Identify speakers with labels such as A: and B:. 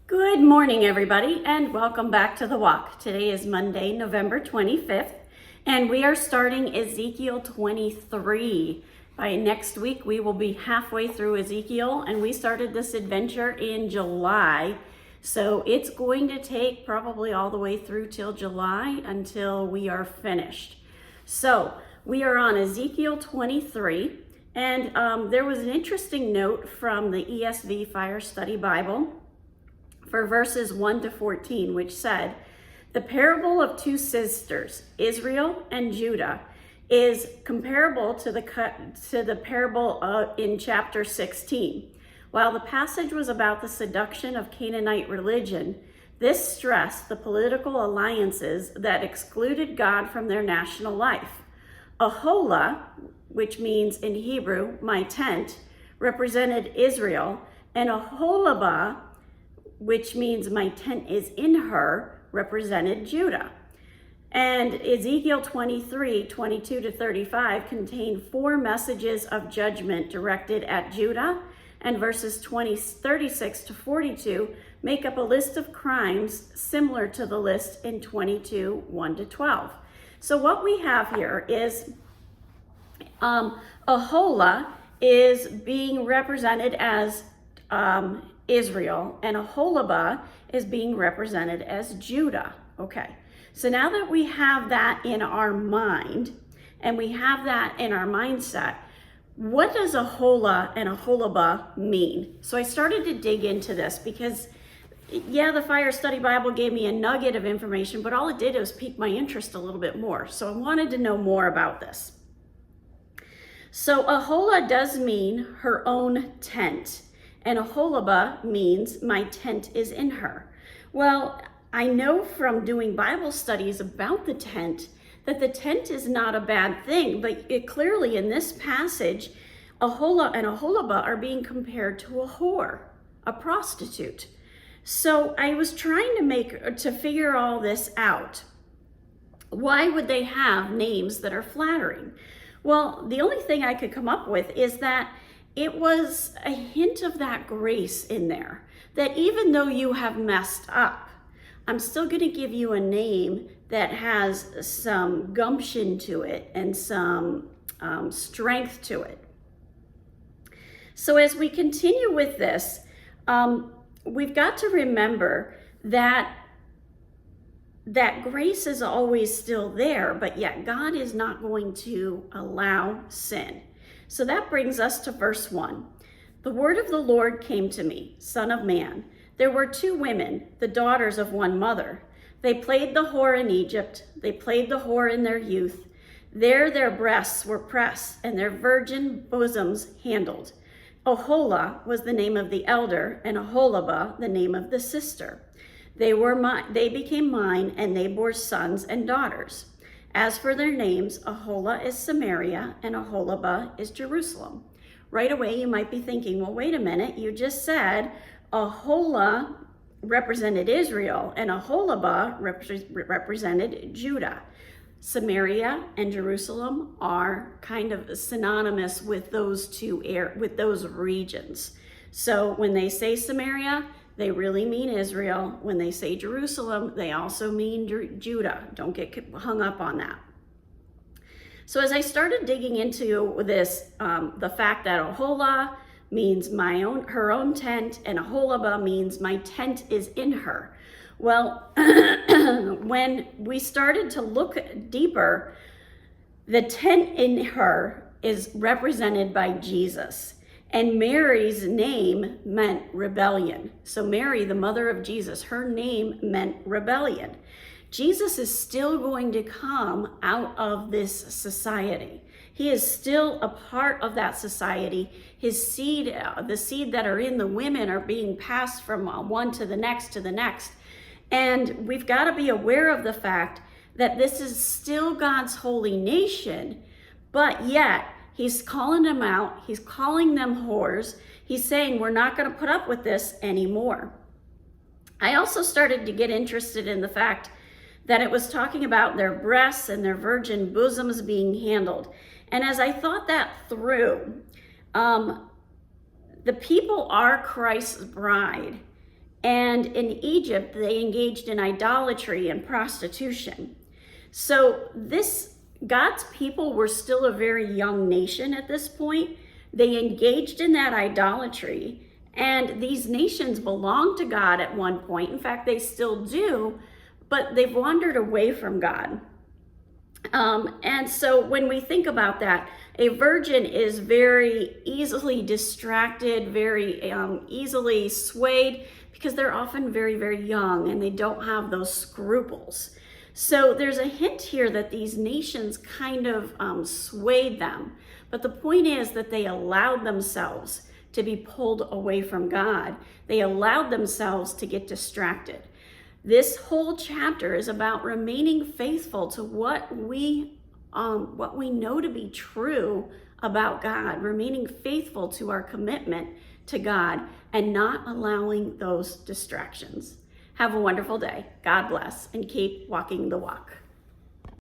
A: Good morning, everybody, and welcome back to The Walk. Today is Monday, November 25th, and we are starting Ezekiel 23. By next week, we will be halfway through Ezekiel, and we started this adventure in July. So it's going to take probably all the way through till July until we are finished. So we are on Ezekiel 23, and there was an interesting note from the ESV Fire Study Bible for verses 1 to 14, which said, the parable of two sisters, Israel and Judah, is comparable to the parable in chapter 16. While the passage was about the seduction of Canaanite religion, this stressed the political alliances that excluded God from their national life. Aholah, which means in Hebrew, my tent, represented Israel, and Aholibah, which means my tent is in her, represented Judah. And Ezekiel 23, 22 to 35 contain four messages of judgment directed at Judah, and verses 36 to 42 make up a list of crimes similar to the list in 22, 1 to 12. So what we have here is Aholah is being represented as Israel, and Aholibah is being represented as Judah. Okay, so now that we have that in our mind and we have that in our mindset, what does Aholah and Aholibah mean? So I started to dig into this because, yeah, the Fire Study Bible gave me a nugget of information, but all it did was pique my interest a little bit more. So I wanted to know more about this. So Aholah does mean her own tent, and Aholibah means my tent is in her. Well, I know from doing Bible studies about the tent that the tent is not a bad thing, but clearly in this passage, Aholah and Aholibah are being compared to a whore, a prostitute. So I was trying to figure all this out. Why would they have names that are flattering? Well, the only thing I could come up with is that it was a hint of that grace in there, that even though you have messed up, I'm still going to give you a name that has some gumption to it and some strength to it. So as we continue with this, we've got to remember that grace is always still there, but yet God is not going to allow sin. So that brings us to verse 1. The word of the Lord came to me, Son of man. There were two women, the daughters of one mother. They played the whore in Egypt. They played the whore in their youth. There their breasts were pressed and their virgin bosoms handled. Aholah was the name of the elder, and Aholibah the name of the sister. They became mine, and they bore sons and daughters. As for their names, Aholah is Samaria and Aholibah is Jerusalem. Right away, you might be thinking, well, wait a minute, you just said Aholah represented Israel and Aholibah represented Judah. Samaria and Jerusalem are kind of synonymous with those with those regions. So when they say Samaria, they really mean Israel. When they say Jerusalem, they also mean Judah. Don't get hung up on that. So as I started digging into this, the fact that Aholah means her own tent, and Aholibah means my tent is in her. Well, when we started to look deeper, the tent in her is represented by Jesus. And Mary's name meant rebellion. So Mary, the mother of Jesus, her name meant rebellion. Jesus is still going to come out of this society. He is still a part of that society. His seed, the seed that are in the women are being passed from one to the next to the next. And we've got to be aware of the fact that this is still God's holy nation, but yet He's calling them out. He's calling them whores. He's saying, we're not going to put up with this anymore. I also started to get interested in the fact that it was talking about their breasts and their virgin bosoms being handled. And as I thought that through, the people are Christ's bride. And in Egypt, they engaged in idolatry and prostitution. So God's people were still a very young nation at this point. They engaged in that idolatry, and these nations belonged to God at one point. In fact, they still do, but they've wandered away from God. And so when we think about that, a virgin is very easily distracted, very easily swayed, because they're often very, very young and they don't have those scruples. So there's a hint here that these nations kind of swayed them. But the point is that they allowed themselves to be pulled away from God. They allowed themselves to get distracted. This whole chapter is about remaining faithful to what we know to be true about God, remaining faithful to our commitment to God, and not allowing those distractions. Have a wonderful day. God bless, and keep walking the walk.